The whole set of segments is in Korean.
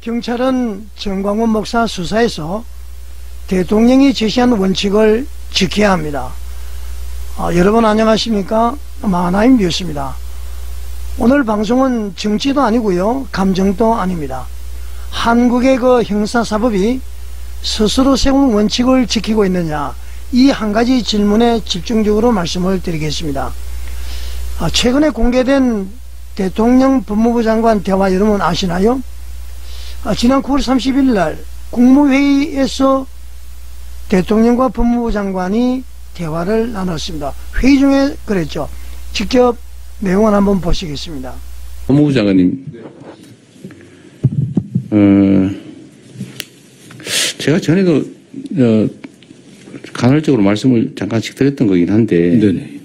경찰은 정광훈 목사 수사에서 대통령이 제시한 원칙을 지켜야 합니다. 여러분 안녕하십니까? 마하나임 뉴스입니다. 오늘 방송은 정치도 아니고요, 감정도 아닙니다. 한국의 그 형사사법이 스스로 세운 원칙을 지키고 있느냐, 이 한 가지 질문에 집중적으로 말씀을 드리겠습니다. 최근에 공개된 대통령 법무부 장관 대화 여러분 아시나요? 지난 9월 30일 날 국무회의에서 대통령과 법무부 장관이 대화를 나눴습니다. 회의 중에 그랬죠. 직접 내용을 한번 보시겠습니다. 법무부 장관님, 제가 전에도 간헐적으로 말씀을 잠깐씩 드렸던 거긴 한데, 네네.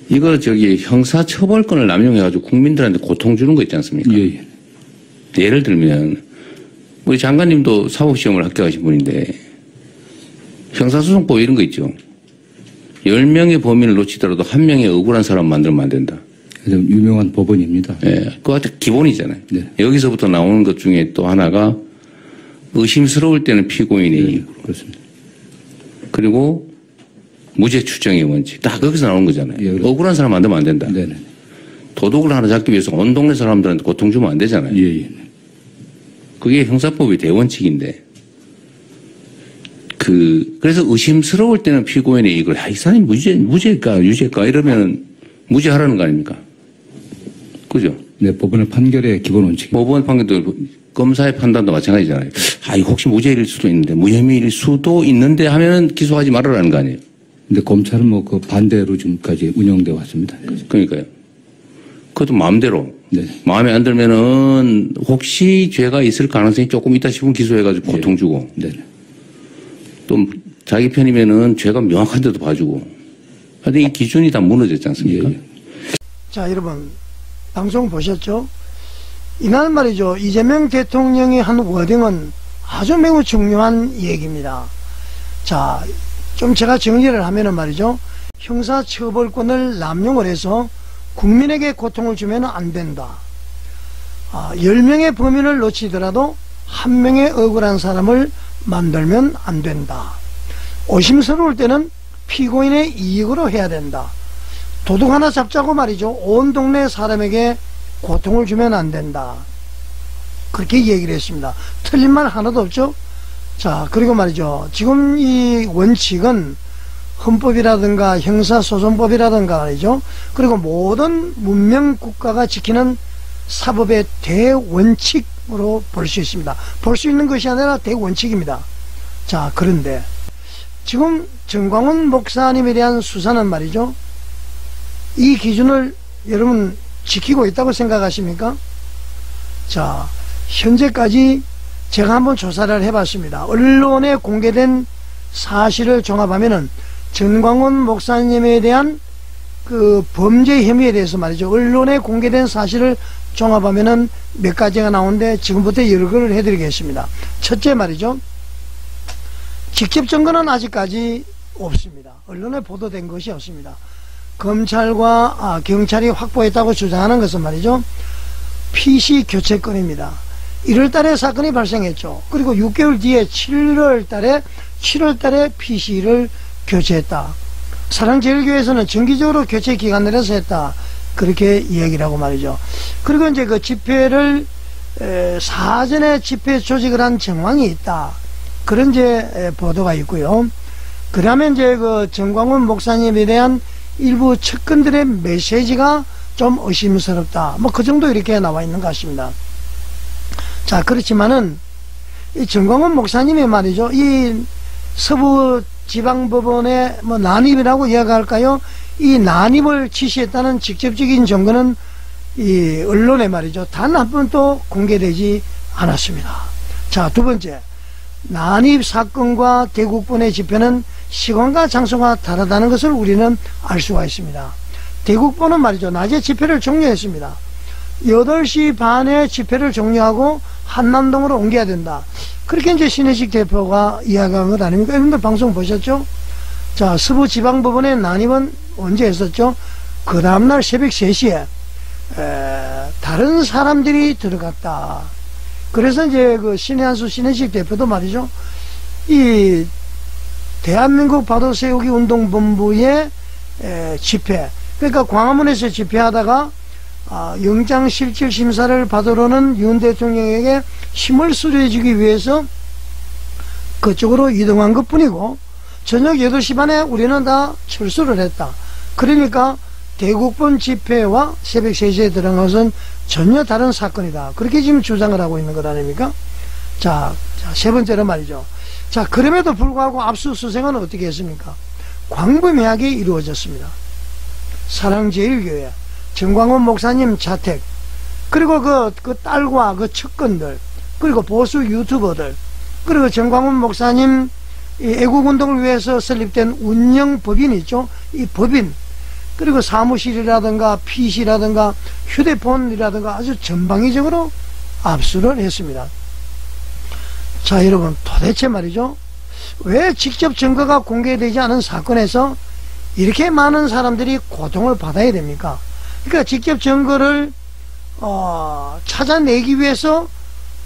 이거 형사처벌권을 남용해가지고 국민들한테 고통 주는 거 있지 않습니까? 예. 예를 들면 우리 장관님도 사법시험을 합격하신 분인데 형사소송법 이런 거 있죠. 10명의 범인을 놓치더라도 1명의 억울한 사람 만들면 안 된다. 유명한 법원입니다. 예, 그거 기본이잖아요. 네. 여기서부터 나오는 것 중에 또 하나가 의심스러울 때는 피고인이 네, 그렇습니다. 그리고 무죄 추정의 원칙 다 거기서 나오는 거잖아요. 예, 억울한 사람 만들면 안 된다. 네네. 도둑을 하나 잡기 위해서 온 동네 사람들한테 고통 주면 안 되잖아요. 예. 그게 형사법의 대원칙인데, 그래서 의심스러울 때는 피고인이 이걸, 이 사람이 무죄일까, 유죄일까, 이러면 무죄하라는 거 아닙니까? 그죠? 네, 법원의 판결의 기본 원칙. 법원 판결도, 검사의 판단도 마찬가지잖아요. 이거 혹시 무죄일 수도 있는데, 무혐의일 수도 있는데 하면은 기소하지 말아라는 거 아니에요? 근데 검찰은 그 반대로 지금까지 운영되어 왔습니다. 그러니까요. 그것도 마음대로. 네. 마음에 안 들면은 혹시 죄가 있을 가능성이 조금 있다 싶으면 기소해가지고 고통 주고. 네. 또 자기 편이면은 죄가 명확한데도 봐주고. 근데 이 기준이 다 무너졌지 않습니까? 예. 자, 여러분 방송 보셨죠? 이날 말이죠, 이재명 대통령이 한 워딩은 아주 매우 중요한 얘기입니다. 자, 좀 제가 정리를 하면은 말이죠, 형사처벌권을 남용을 해서 국민에게 고통을 주면 안 된다. 10명의 범인을 놓치더라도 1명의 억울한 사람을 만들면 안 된다. 의심스러울 때는 피고인의 이익으로 해야 된다. 도둑 하나 잡자고 말이죠, 온 동네 사람에게 고통을 주면 안 된다. 그렇게 얘기를 했습니다. 틀린 말 하나도 없죠. 자, 그리고 말이죠, 지금 이 원칙은 헌법이라든가 형사소송법이라든가 말이죠, 그리고 모든 문명 국가가 지키는 사법의 대원칙으로 볼 수 있습니다. 볼 수 있는 것이 아니라 대원칙입니다. 자, 그런데 지금 정광훈 목사님에 대한 수사는 말이죠, 이 기준을 여러분 지키고 있다고 생각하십니까? 자, 현재까지 제가 한번 조사를 해봤습니다. 언론에 공개된 사실을 종합하면은 정광훈 목사님에 대한 그 범죄 혐의에 대해서 말이죠, 언론에 공개된 사실을 종합하면은 몇 가지가 나오는데 지금부터 여러 가지를 해드리겠습니다. 첫째 말이죠, 직접 증거는 아직까지 없습니다. 언론에 보도된 것이 없습니다. 검찰과 경찰이 확보했다고 주장하는 것은 말이죠, PC 교체건입니다. 1월달에 사건이 발생했죠. 그리고 6개월 뒤에 7월달에 PC를 교체했다. 사랑제일교회에서는 정기적으로 교체 기간을 해서 했다. 그렇게 이야기를 하고 말이죠. 그리고 이제 그 집회를 사전에 집회 조직을 한 정황이 있다. 그런 이제 보도가 있고요. 그 다음에 이제 그 정광훈 목사님에 대한 일부 측근들의 메시지가 좀 의심스럽다. 뭐 그 정도 이렇게 나와 있는 것 같습니다. 자, 그렇지만은 이 정광훈 목사님이 말이죠, 이 서부지방법원의 뭐 난입이라고 이야기할까요? 이 난입을 지시했다는 직접적인 증거는 이 언론에 말이죠, 단 한 번도 공개되지 않았습니다. 자, 두 번째, 난입 사건과 대국본의 집회는 시간과 장소가 다르다는 것을 우리는 알 수가 있습니다. 대국본은 말이죠, 낮에 집회를 종료했습니다. 8시 반에 집회를 종료하고 한남동으로 옮겨야 된다. 그렇게 이제 신혜식 대표가 이야기한 것 아닙니까? 여러분들 방송 보셨죠? 자, 서부지방법원의 난입은 언제 했었죠? 그 다음날 새벽 3시에 다른 사람들이 들어갔다. 그래서 이제 그 신혜한수 신혜식 대표도 말이죠. 이 대한민국 바로 세우기 운동본부의 집회, 그러니까 광화문에서 집회하다가 영장실질심사를 받으러는 윤 대통령에게 힘을 수여주기 위해서 그쪽으로 이동한 것 뿐이고, 저녁 8시 반에 우리는 다 철수를 했다. 그러니까 대국본 집회와 새벽 3시에 들어간 것은 전혀 다른 사건이다. 그렇게 지금 주장을 하고 있는 것 아닙니까? 자, 세 번째로 말이죠. 자, 그럼에도 불구하고 압수수색은 어떻게 했습니까? 광범위하게 이루어졌습니다. 사랑제일교회, 정광훈 목사님 자택, 그리고 그 딸과 그 측근들, 그리고 보수 유튜버들, 그리고 정광훈 목사님 애국운동을 위해서 설립된 운영법인 있죠? 이 법인, 그리고 사무실이라든가 PC라든가 휴대폰이라든가 아주 전방위적으로 압수를 했습니다. 자, 여러분, 도대체 말이죠, 왜 직접 증거가 공개되지 않은 사건에서 이렇게 많은 사람들이 고통을 받아야 됩니까? 그러니까 직접 증거를 찾아내기 위해서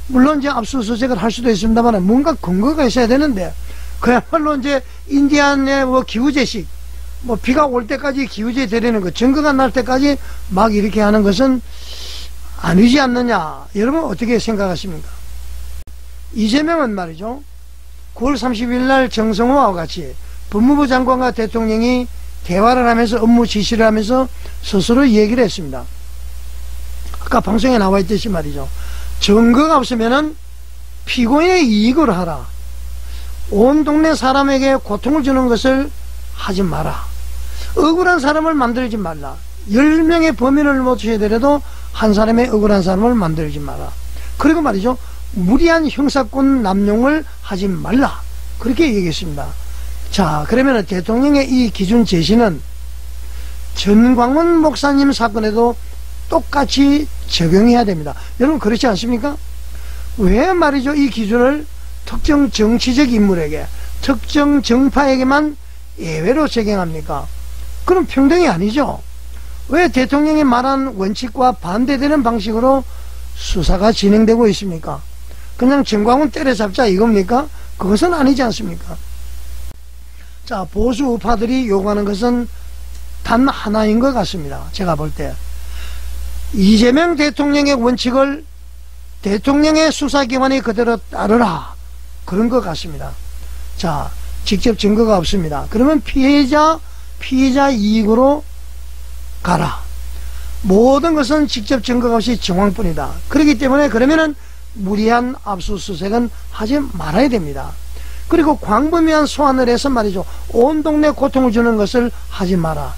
물론 이제 압수수색을 할 수도 있습니다만 뭔가 근거가 있어야 되는데, 그야말로 이제 인디안의 뭐 기우제식, 뭐 비가 올 때까지 기우제 드리는 거, 증거가 날 때까지 막 이렇게 하는 것은 아니지 않느냐. 여러분 어떻게 생각하십니까? 이재명은 말이죠, 9월 30일 날 정성호와 같이 법무부 장관과 대통령이 대화를 하면서 업무 지시를 하면서 스스로 얘기를 했습니다. 아까 방송에 나와 있듯이 말이죠, 증거가 없으면은 피고인의 이익으로 하라. 온 동네 사람에게 고통을 주는 것을 하지 마라. 억울한 사람을 만들지 말라. 10명의 범인을 못 치더라도 한 사람의 억울한 사람을 만들지 마라. 그리고 말이죠, 무리한 형사권 남용을 하지 말라. 그렇게 얘기했습니다. 자, 그러면 대통령의 이 기준 제시는 전광훈 목사님 사건에도 똑같이 적용해야 됩니다. 여러분 그렇지 않습니까? 왜 말이죠, 이 기준을 특정 정치적 인물에게, 특정 정파에게만 예외로 적용합니까? 그럼 평등이 아니죠. 왜 대통령이 말한 원칙과 반대되는 방식으로 수사가 진행되고 있습니까? 그냥 정광훈 때려잡자 이겁니까? 그것은 아니지 않습니까? 자, 보수 우파들이 요구하는 것은 단 하나인 것 같습니다. 제가 볼 때 이재명 대통령의 원칙을 대통령의 수사기관이 그대로 따르라, 그런 것 같습니다. 자, 직접 증거가 없습니다. 그러면 피해자 이익으로 가라. 모든 것은 직접 증거가 없이 정황뿐이다. 그렇기 때문에 그러면은 무리한 압수수색은 하지 말아야 됩니다. 그리고 광범위한 소환을 해서 말이죠, 온 동네 고통을 주는 것을 하지 마라.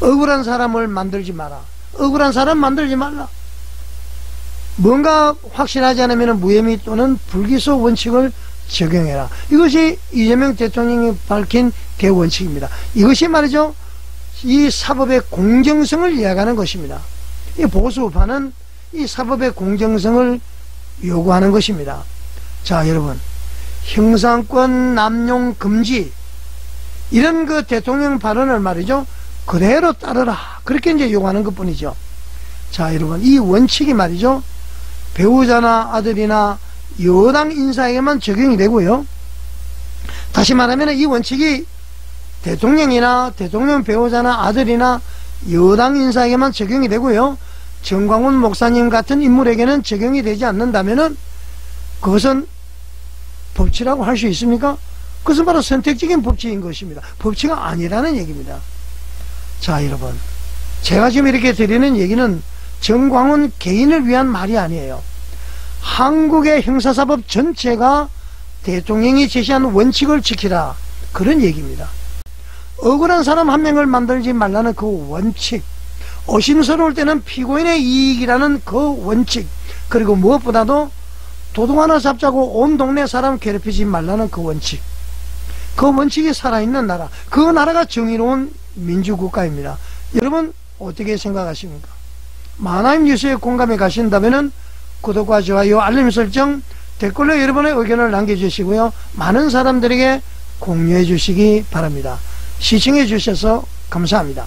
억울한 사람을 만들지 마라. 억울한 사람 만들지 말라. 뭔가 확실하지 않으면 무혐의 또는 불기소 원칙을 적용해라. 이것이 이재명 대통령이 밝힌 대원칙입니다. 이것이 말이죠, 이 사법의 공정성을 이야기하는 것입니다. 이 보수파는 이 사법의 공정성을 요구하는 것입니다. 자, 여러분, 형사권 남용 금지, 이런 그 대통령 발언을 말이죠, 그대로 따르라. 그렇게 이제 요구하는 것 뿐이죠. 자, 여러분, 이 원칙이 말이죠, 배우자나 아들이나 여당 인사에게만 적용이 되고요. 다시 말하면 이 원칙이 대통령이나 대통령 배우자나 아들이나 여당 인사에게만 적용이 되고요. 정광훈 목사님 같은 인물에게는 적용이 되지 않는다면은 그것은 법치라고 할 수 있습니까? 그것은 바로 선택적인 법치인 것입니다. 법치가 아니라는 얘기입니다. 자, 여러분, 제가 지금 이렇게 드리는 얘기는 정광훈 개인을 위한 말이 아니에요. 한국의 형사사법 전체가 대통령이 제시한 원칙을 지키라, 그런 얘기입니다. 억울한 사람 한 명을 만들지 말라는 그 원칙, 의심스러울 때는 피고인의 이익이라는 그 원칙, 그리고 무엇보다도 도둑 하나 잡자고 온 동네 사람 괴롭히지 말라는 그 원칙, 그 원칙이 살아있는 나라, 그 나라가 정의로운 민주국가입니다. 여러분 어떻게 생각하십니까? 만화임 뉴스에 공감해 가신다면 구독과 좋아요, 알림 설정, 댓글로 여러분의 의견을 남겨주시고요, 많은 사람들에게 공유해 주시기 바랍니다. 시청해 주셔서 감사합니다.